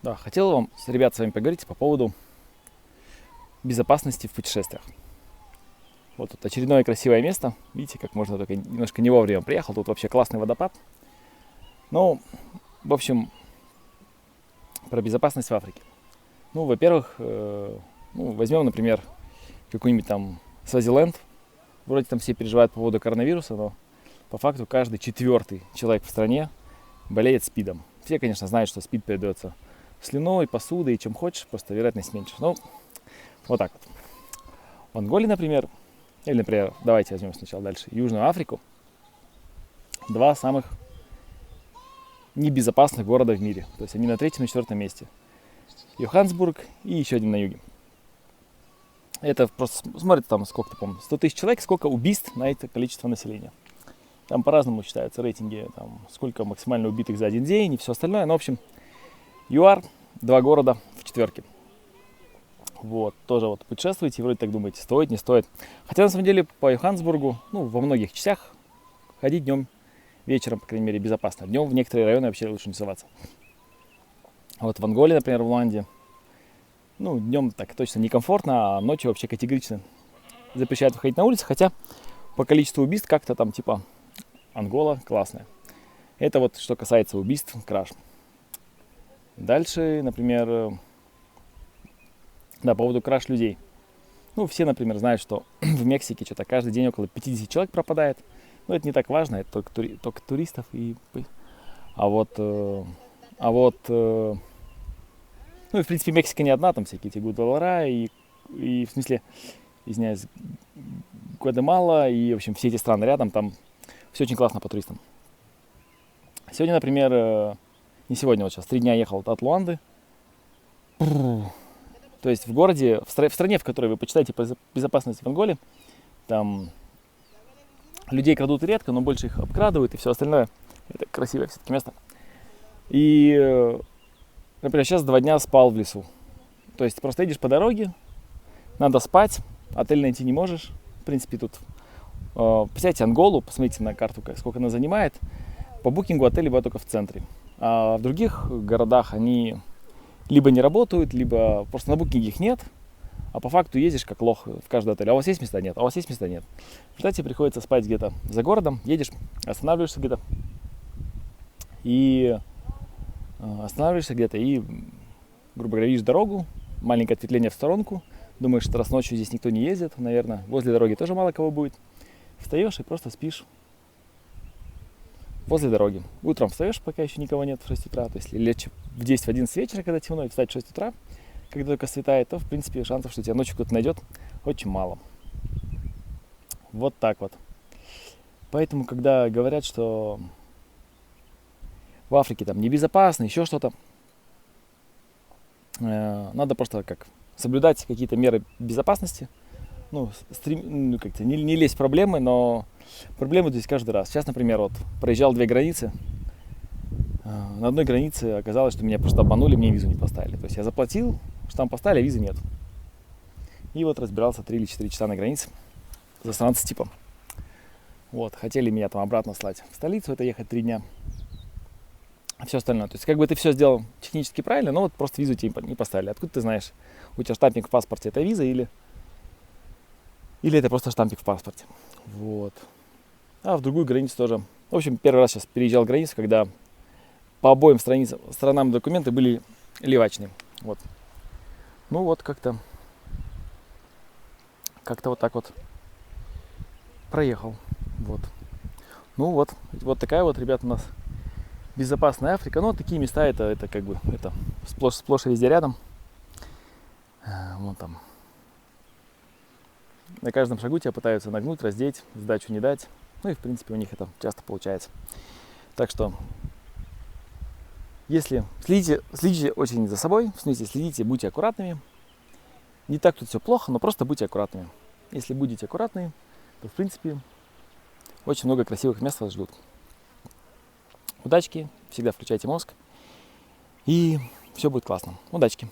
Да, хотел вам, ребят, с вами поговорить по поводу безопасности в путешествиях. Вот тут очередное красивое место. Видите, как можно, только немножко не вовремя приехал. Тут вообще классный водопад. Ну, в общем, про безопасность в Африке. Ну, во-первых, возьмем, например, какой-нибудь там Свазиленд. Вроде там все переживают по поводу коронавируса, но по факту каждый четвертый человек в стране болеет СПИДом. Все, конечно, знают, что СПИД передается слюной, посудой и чем хочешь, просто вероятность меньше. Ну, вот так вот. В Анголе, например, или, например, давайте возьмем сначала дальше Южную Африку. Два самых небезопасных города в мире. То есть они на третьем и четвертом месте. Йоханнесбург и еще один на юге. Это просто, смотрите, там сколько-то, помню, 100 тысяч человек, сколько убийств на это количество населения. Там по-разному считаются рейтинги, там, сколько максимально убитых за один день и все остальное. Но, в общем, ЮАР, два города в четверке. Вот, тоже вот путешествуете, вроде так думаете, стоит, не стоит. Хотя, на самом деле, по Йоханнесбургу, во многих частях ходить днем, вечером, по крайней мере, безопасно. Днем в некоторые районы вообще лучше не соваться. Вот в Анголе, например, в Луанде, днем так точно некомфортно, а ночью вообще категорично запрещают выходить на улицу, хотя по количеству убийств как-то там типа Ангола классная. Это вот что касается убийств, краж. Дальше, например, по поводу краж людей. Все, например, знают, что в Мексике что-то каждый день около 50 человек пропадает. Но это не так важно, это только туристов. В принципе, Мексика не одна, там всякие эти Гвадалахара и в смысле, извиняюсь, Гватемала и, в общем, все эти страны рядом, там все очень классно по туристам. Сегодня, например, не сегодня, вот сейчас 3 дня ехал от Луанды. То есть в городе, в стране, в которой вы почитаете по безопасности в Анголе, там людей крадут редко, но больше их обкрадывают и все остальное. Это красивое все-таки место. И, например, сейчас 2 дня спал в лесу. То есть просто едешь по дороге, надо спать, отель найти не можешь. В принципе, тут посмотрите Анголу, посмотрите на карту, сколько она занимает. По букингу отели бывают только в центре. А в других городах они либо не работают, либо просто на букинге их нет. А по факту ездишь как лох в каждый отель. А у вас есть места? Нет. А у вас есть места? Нет. В результате приходится спать где-то за городом, едешь, останавливаешься где-то. И грубо говоря, видишь дорогу, маленькое ответвление в сторонку. Думаешь, что раз ночью здесь никто не ездит, наверное, возле дороги тоже мало кого будет. Встаешь и просто спишь возле дороги. Утром встаешь, пока еще никого нет в 6 утра. То есть лечь в 10-11 вечера, когда темно, и встать в 6 утра, когда только светает, то, в принципе, шансов, что тебя ночью кто-то найдет, очень мало. Вот так вот. Поэтому, когда говорят, что в Африке там небезопасно, еще что-то, надо просто соблюдать какие-то меры безопасности. Не лезть в проблемы, но проблемы здесь каждый раз. Сейчас, например, проезжал 2 границы. На одной границе оказалось, что меня просто обманули, мне визу не поставили. То есть я заплатил, штамп поставили, а визы нет. И разбирался 3 или 4 часа на границе. Засранцы типа. Хотели меня там обратно слать в столицу, это ехать 3 дня. А все остальное. То есть ты все сделал технически правильно, но просто визу тебе не поставили. Откуда ты знаешь, у тебя штампик в паспорте это виза или это просто штампик в паспорте. А в другую границу тоже. В общем, первый раз сейчас переезжал границу, когда по обоим сторонам документы были левачные. Как-то вот так вот проехал. Вот такая вот, ребята, у нас безопасная Африка. Но такие места это сплошь и везде рядом. Там. На каждом шагу тебя пытаются нагнуть, раздеть, сдачу не дать. И в принципе у них это часто получается. Так что, если следите очень за собой, в смысле следите, будьте аккуратными. Не так тут все плохо, но просто будьте аккуратными. Если будете аккуратны, то в принципе очень много красивых мест вас ждут. Удачки, всегда включайте мозг, и все будет классно. Удачки!